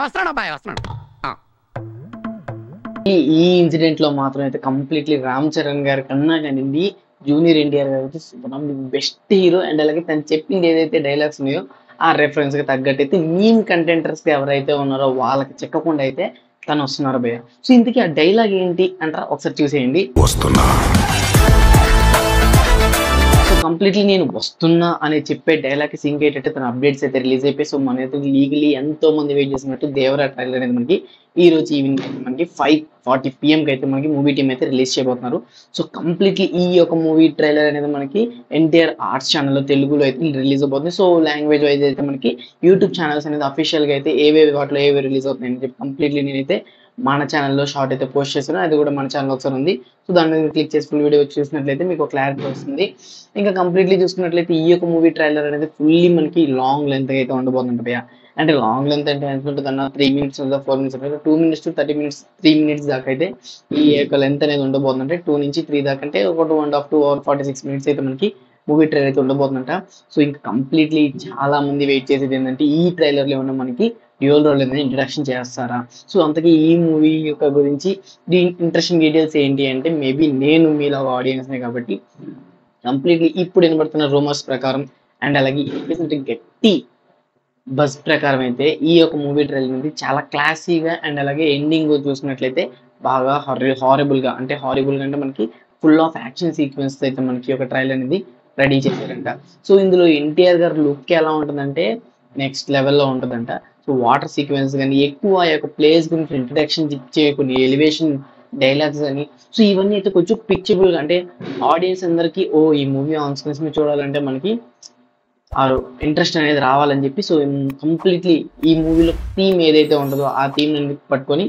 వస్తున్నాడు అబ్బాయి వస్తున్నాడు. ఈ ఇన్సిడెంట్ లో మాత్రం అయితే కంప్లీట్లీ రామ్ చరణ్ గారి కన్నా కానీ జూనియర్ ఎన్టీఆర్ గారు అయితే one of the best hero. And అలాగే తను చెప్పింది ఏదైతే డైలాగ్స్ ఉన్నాయో ఆ రెఫరెన్స్ కి తగ్గట్టు అయితే మీమ్ కంటెంటర్స్ ఎవరైతే ఉన్నారో వాళ్ళకి చెక్కకుండా అయితే తను వస్తున్నారు భయ్య. సో ఇంతకీ ఆ డైలాగ్ ఏంటి అంటారా, ఒకసారి చూసేయండి. సో కంప్లీట్లీ నేను వస్తున్నా అని చెప్పే డైలాగ్ సింక్ అయ్యేటట్టు తన అప్డేట్స్ అయితే రిలీజ్ అయిపోయి సో మన అయితే లీగలీ ఎంతో మంది వెయిట్ చేసినట్టు దేవరా ట్రైలర్ అనేది మనకి ఈ రోజు ఈవినింగ్ అయితే మనకి 5:40 PM అయితే మనకి మూవీ టీమ్ అయితే రిలీజ్ చేయబోతున్నారు. సో కంప్లీట్లీ ఈ యొక్క మూవీ ట్రైలర్ అనేది మనకి ఎన్టీఆర్ ఆర్ట్స్ ఛానల్లో తెలుగులో అయితే రిలీజ్ అవబోతుంది. సో లాంగ్వేజ్ వైజ్ అయితే మనకి యూట్యూబ్ ఛానల్స్ అనేది అఫీషియల్ గా అయితే ఏవేవి వాటిలో ఏవి రిలీజ్ అవుతున్నాయని చెప్పి కంప్లీట్లీ నేనైతే మన ఛానల్లో షార్ట్ అయితే పోస్ట్ చేస్తాను. అది కూడా మన ఛానల్ ఒకసారి ఉంది. సో దాని మీద క్లిక్ చేసి ఫుల్ వీడియో చూసినట్లయితే మీకు క్లారిటీ వస్తుంది. ఇంకా కంప్లీట్లీ చూసుకున్నట్లయితే ఈ యొక్క మూవీ ట్రైలర్ అనేది ఫుల్లీ మనకి లాంగ్ లెంత్ అయితే ఉండబోతుంది భయ్య. అంటే లాంగ్ లెంత్ అంటే ఎంత ఉంటుంది అన్న 3 minutes 4 minutes 2 minutes to 30 minutes 3 minutes దాకా అయితే ఈ యొక్క లెంత్ అనేది ఉండబోతుంది. అంటే 2 నుంచి 3 దాకా అంటే ఒక 2.5 hour 46 minutes అయితే మనకి మూవీ ట్రైలర్ అయితే ఉండబోతుందంట. సో ఇంకా కంప్లీట్లీ చాలా మంది వెయిట్ చేసేది ఏంటంటే ఈ ట్రైలర్ లో ఏమన్నా మనకి డ్యూయల్ రోల్ అనేది ఇంట్రడక్షన్ చేస్తారా. సో అంతకీ ఈ మూవీ యొక్క గురించి ఇంట్రెస్టింగ్ డీటెయిల్స్ ఏంటి అంటే మేబీ నేను మీలో ఆడియన్స్ నే కాబట్టి కంప్లీట్లీ ఇప్పుడు వినబడుతున్న రూమర్స్ ప్రకారం అండ్ అలాగే గట్టి బస్ ప్రకారం అయితే ఈ యొక్క మూవీ ట్రైలర్ అనేది చాలా క్లాసీగా అండ్ అలాగే ఎండింగ్ చూసినట్లయితే బాగా హారబుల్ గా అంటే మనకి ఫుల్ ఆఫ్ యాక్షన్ సీక్వెన్స్ అయితే మనకి ఒక ట్రైలర్ అనేది రెడీ చేశారంట. సో ఇందులో ఎన్టీఆర్ గారి లుక్ ఎలా ఉంటుందంటే నెక్స్ట్ లెవెల్లో ఉంటుందంట. సో వాటర్ సీక్వెన్స్ కానీ ఎక్కువ ఆ యొక్క ప్లేస్ గురించి ఇంట్రడక్షన్ ఇచ్చే కొన్ని ఎలివేషన్ డైలాగ్స్ కానీ సో ఇవన్నీ అయితే కొంచెం పిక్చబుల్ గా అంటే ఆడియన్స్ అందరికీ ఈ మూవీ ఆన్ స్క్రీన్స్ మీద చూడాలంటే మనకి ఆ ఇంట్రెస్ట్ అనేది రావాలని చెప్పి సో కంప్లీట్లీ ఈ మూవీలో థీమ్ ఏదైతే ఉంటుందో ఆ థీమ్ అనేది పట్టుకొని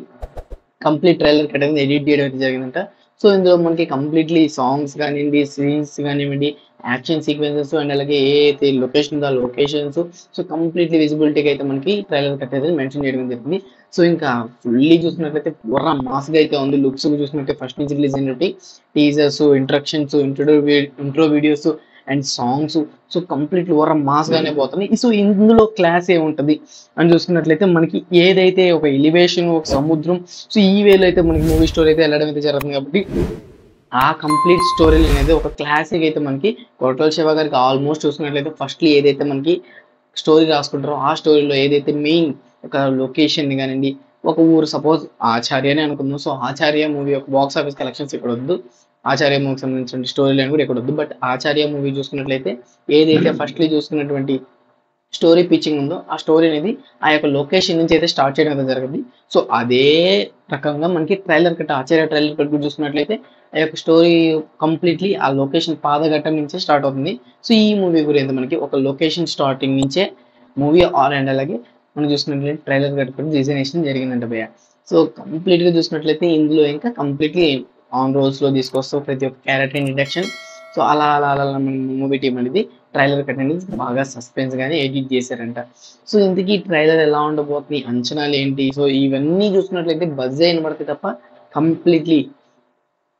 కంప్లీట్ ట్రైలర్ కట్ అనేది ఎడిట్ చేయడం అయితే జరిగిందంట. సో ఇందులో మనకి కంప్లీట్లీ సాంగ్స్ కానివ్వండి, సీన్స్ కానివ్వండి, యాక్షన్ సీక్వెన్సెస్ అండ్ అలాగే ఏ అయితే లొకేషన్ ఉందో ఆ లొకేషన్స్ సో కంప్లీట్లీ విజిబిలిటీకి అయితే మనకి ట్రైలర్ కట్ అయితే మెన్షన్ చేయడం జరిగింది. సో ఇంకా ఫుల్లీ చూసినట్లయితే పూర్ణ మాస్గా అయితే ఉంది. లుక్స్ చూసినట్టే ఫస్ట్ నుంచి రిలీజ్ అయినట్టు teasers, interactions, intro videos and songs so completely mass గానే పోతుంది. సో ఇందులో క్లాస్ ఏముంటది అని చూసుకున్నట్లయితే మనకి ఏదైతే ఒక ఎలివేషన్, ఒక సముద్రం సో ఈ వేలో అయితే మనకి మూవీ స్టోరీ అయితే వెళ్ళడం అయితే జరుగుతుంది కాబట్టి ఆ కంప్లీట్ స్టోరీ అనేది ఒక క్లాసిక్ అయితే మనకి కొరటాల శివ గారికి ఆల్మోస్ట్ చూసుకున్నట్లయితే ఫస్ట్లీ ఏదైతే మనకి స్టోరీ రాసుకుంటారో ఆ స్టోరీలో ఏదైతే మెయిన్ ఒక లొకేషన్ కానివ్వండి, ఒక ఊరు సపోజ్ ఆచార్యనే అనుకుందాం. సో ఆచార్య మూవీ యొక్క బాక్స్ ఆఫీస్ కలెక్షన్స్ ఇక్కడ వద్దు, ఆచార్య మూవీకి సంబంధించిన స్టోరీ లైన్ కూడా ఇక్కడ వద్దు. బట్ ఆచార్య మూవీ చూసుకున్నట్లయితే ఏదైతే ఫస్ట్లీ చూసుకున్నటువంటి స్టోరీ పిచ్చింగ్ ఉందో ఆ స్టోరీ అనేది ఆ యొక్క లొకేషన్ నుంచి అయితే స్టార్ట్ చేయడం అయితే జరిగింది. సో అదే రకంగా మనకి ట్రైలర్ కట్ ఆచార్య ట్రైలర్ కట్ చూసుకున్నట్లయితే ఆ యొక్క స్టోరీ కంప్లీట్లీ ఆ లొకేషన్ పాదఘట్టం నుంచే స్టార్ట్ అవుతుంది. సో ఈ మూవీ గురించి మనకి ఒక లొకేషన్ స్టార్టింగ్ నుంచే మూవీ అండ్ అలాగే మనం చూసుకున్నట్లయితే ట్రైలర్ కట్ కూడా డిజైనేషన్ జరిగిందంట భయ్య. సో కంప్లీట్ గా చూసినట్లయితే ఇందులో ఇంకా కంప్లీట్లీ ఆన్ రోల్స్ లో తీసుకొస్తూ ప్రతి ఒక్క క్యారెక్టర్ ఇంట్రడక్షన్ సో అలా అలా అలా మూవీ టీం అనేది ట్రైలర్ కట్ అనేది బాగా సస్పెన్స్ గానీ ఎడిట్ చేశారంట. సో ఇంతకీ ట్రైలర్ ఎలా ఉండబోతుంది, అంచనాలు ఏంటి, సో ఇవన్నీ చూసుకున్నట్లయితే బజ్ వినబడతాయి తప్ప కంప్లీట్లీ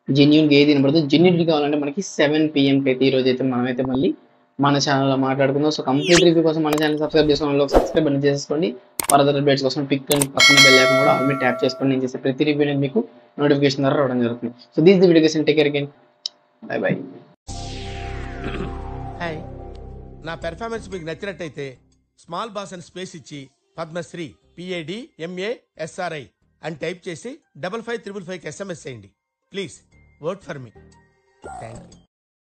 జెన్యున్ గా ఏది వినబడుతుంది. జెన్యున్ కావాలంటే మనకి 7 PM అయితే ఈ రోజు అయితే మనమైతే మళ్ళీ మన ఛానల్లో మాట్లాడుకుందాం. సో కంప్లీట్ రివ్యూ కోసం మన ఛానల్ సబ్స్క్రైబ్ చేసుకోండి, సబ్స్క్రైబ్ అని చేసుకోండి. ఫర్దర్ అప్డేట్స్ కోసం పిక్ అండ్ పక్కన బెల్ ఐకాన్ కూడా ఆల్రెడీ ట్యాప్ చేసుకోండి. నేను చేసే ప్రతి రివ్యూ అనేది మీకు నోటిఫికేషన్ ద్వారా రావడం జరుగుతుంది. So this the video take care again, by by. Hi, నా పెర్ఫార్మెన్స్ మీకు నచ్చినట్టయితే స్మాల్ బాస్ అని స్పేస్ ఇచ్చి పద్మశ్రీ PADMASRI అని టైప్ చేసి 555555కి SMS చేయండి. Please vote for me. Thank you.